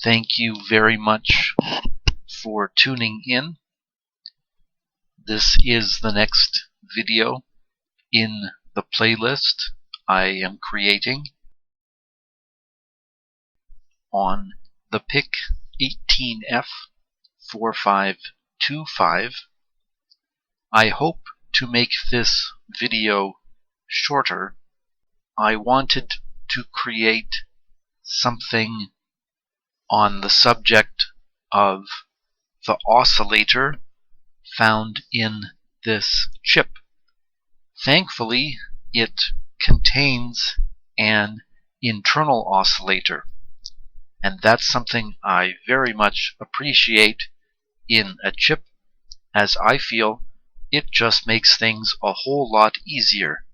Thank you very much for tuning in. This is the next video in the playlist I am creating on the PIC18F4525. I hope to make this video shorter. I wanted to create something on the subject of the oscillator found in this chip. Thankfully, it contains an internal oscillator, and that's something I very much appreciate in a chip, as I feel it just makes things a whole lot easier.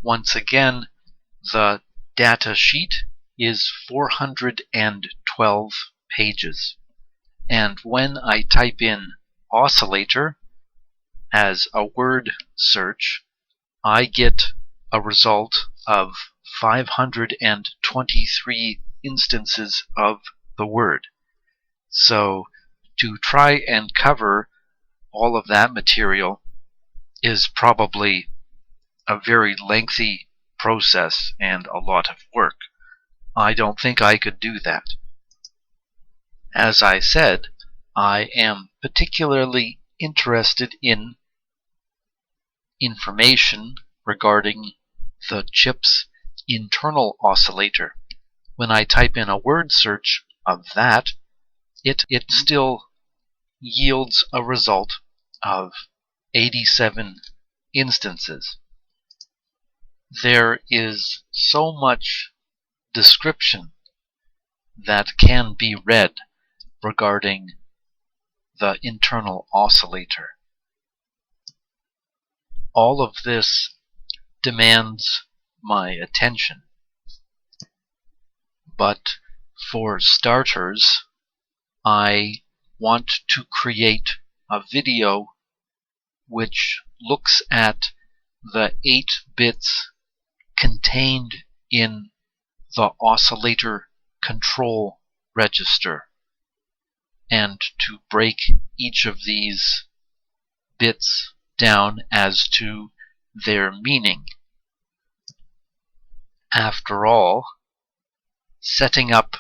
Once again, the data sheet is 412 pages, and when I type in oscillator as a word search, I get a result of 523 instances of the word. So to try and cover all of that material is probably a very lengthy process and a lot of work. I don't think I could do that. As I said, I am particularly interested in information regarding the chip's internal oscillator. When I type in a word search of that, it still yields a result of 87 instances. There is so much description that can be read regarding the internal oscillator. All of this demands my attention. But for starters, I want to create a video which looks at the 8 bits contained in the oscillator control register, and to break each of these bits down as to their meaning. After all, setting up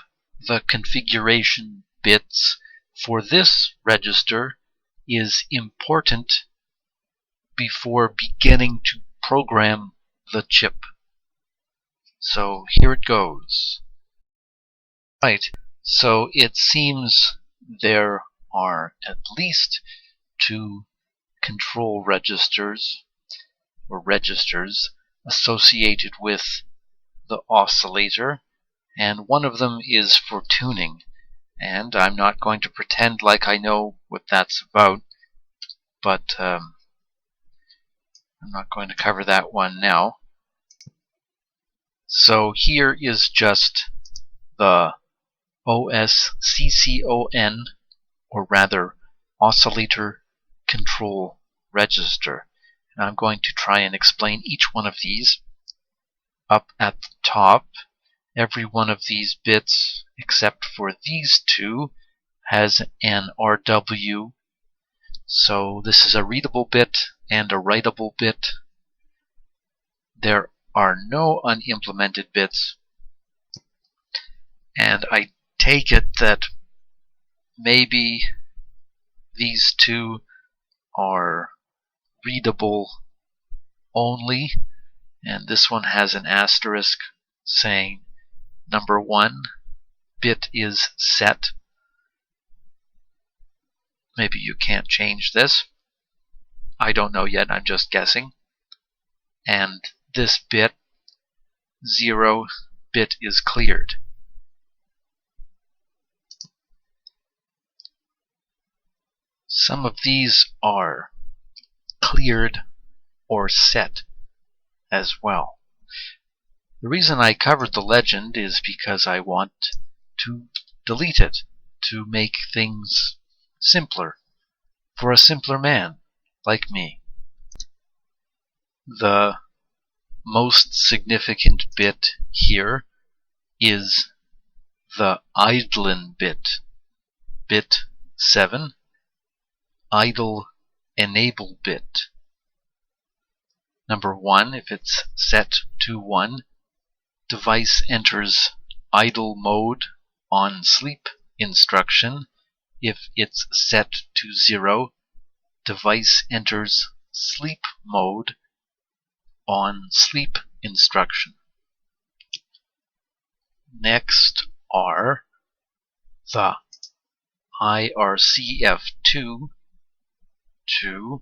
the configuration bits for this register is important before beginning to program the chip. So here it goes. Right, so it seems there are at least 2 control registers associated with the oscillator, and one of them is for tuning, and I'm not going to pretend like I know what that's about, but I'm not going to cover that one now. So here is just the OSCCON, or rather oscillator control register. And I'm going to try and explain each one of these. Up at the top, every one of these bits, except for these 2, has an RW. So this is a readable bit and a writable bit. There are no unimplemented bits, and I take it that maybe these 2 are readable only, and this one has an asterisk saying number 1 bit is set. Maybe you can't change this. I don't know yet, I'm just guessing. And this bit, 0 bit, is cleared. Some of these are cleared or set as well. The reason I covered the legend is because I want to delete it, to make things simpler for a simpler man like me. The most significant bit here is the idlen bit, bit 7, idle enable bit. Number 1, if it's set to 1, device enters idle mode on sleep instruction. If it's set to 0, device enters sleep mode on sleep instruction. Next are the IRCF2 to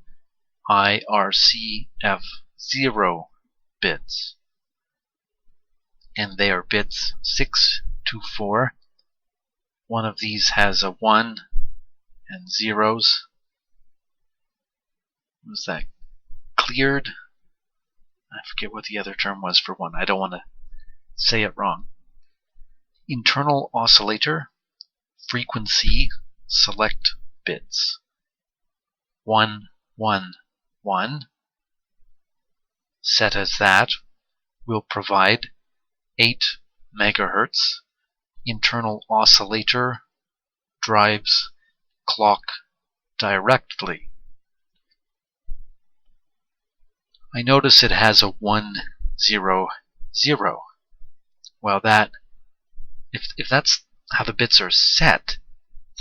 IRCF0 bits, and they are bits 6 to 4. One of these has a 1 and zeros. Was that cleared? I forget what the other term was for 1. I don't want to say it wrong. Internal oscillator, frequency, select bits. 1, 1, 1, set as that, will provide 8 megahertz. Internal oscillator drives clock directly. I notice it has a 1, 0, 0. Well, that if that's how the bits are set,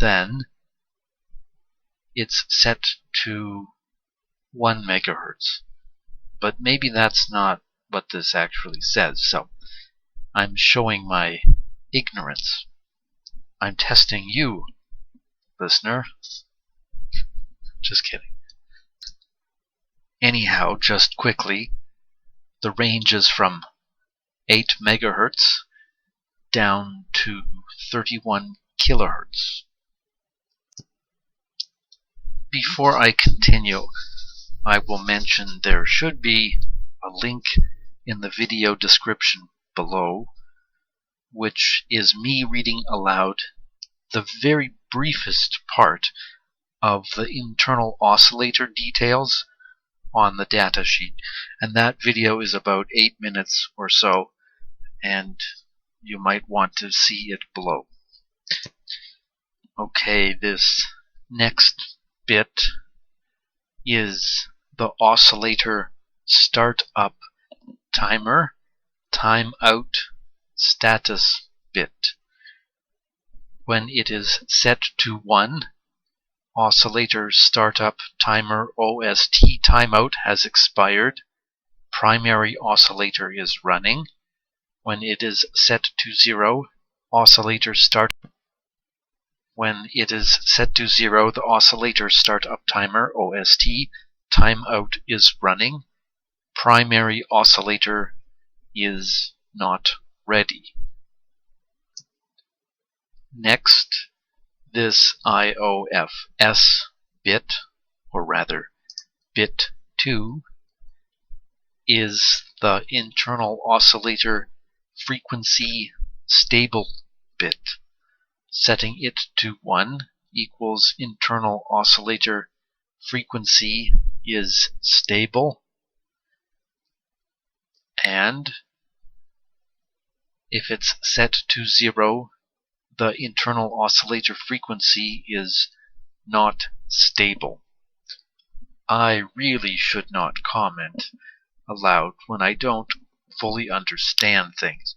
then it's set to 1 megahertz. But maybe that's not what this actually says, so I'm showing my ignorance. I'm testing you, listener. Just kidding. Anyhow, just quickly, the range is from 8 megahertz down to 31 kilohertz. Before I continue, I will mention there should be a link in the video description below, which is me reading aloud the very briefest part of the internal oscillator details on the data sheet. And that video is about 8 minutes or so, and you might want to see it below. Okay, this next bit is the oscillator startup timer timeout status bit. When it is set to 1, oscillator startup timer OST timeout has expired. Primary oscillator is running. When it is set to 0, oscillator start. When it is set to 0, the oscillator startup timer OST timeout is running. Primary oscillator is not ready. Next, this IOFS bit, or rather bit 2, is the internal oscillator frequency stable bit. Setting it to 1 equals internal oscillator frequency is stable, and if it's set to 0, the internal oscillator frequency is not stable. I really should not comment aloud when I don't fully understand things.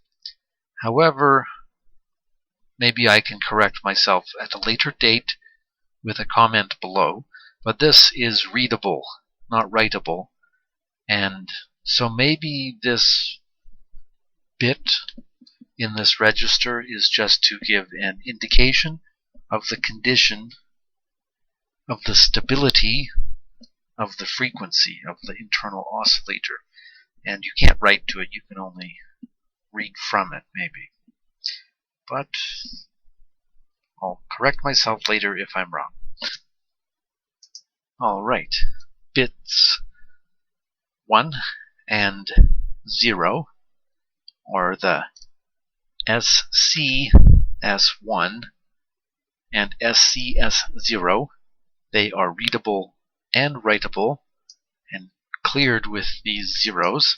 However, maybe I can correct myself at a later date with a comment below, but this is readable, not writable, and so maybe this bit in this register is just to give an indication of the condition of the stability of the frequency of the internal oscillator. And you can't write to it, you can only read from it, maybe. But I'll correct myself later if I'm wrong. Alright, bits 1 and 0, or the SCS1 and SCS0, they are readable and writable and cleared with these zeros.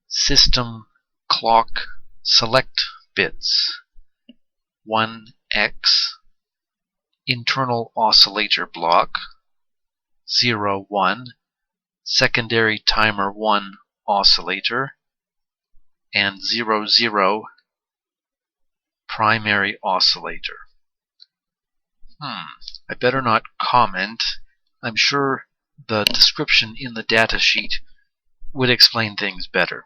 System clock select bits. 1x, internal oscillator block. 0, 1, secondary timer 1 oscillator. And 0, 0, primary oscillator. I better not comment. I'm sure the description in the data sheet would explain things better.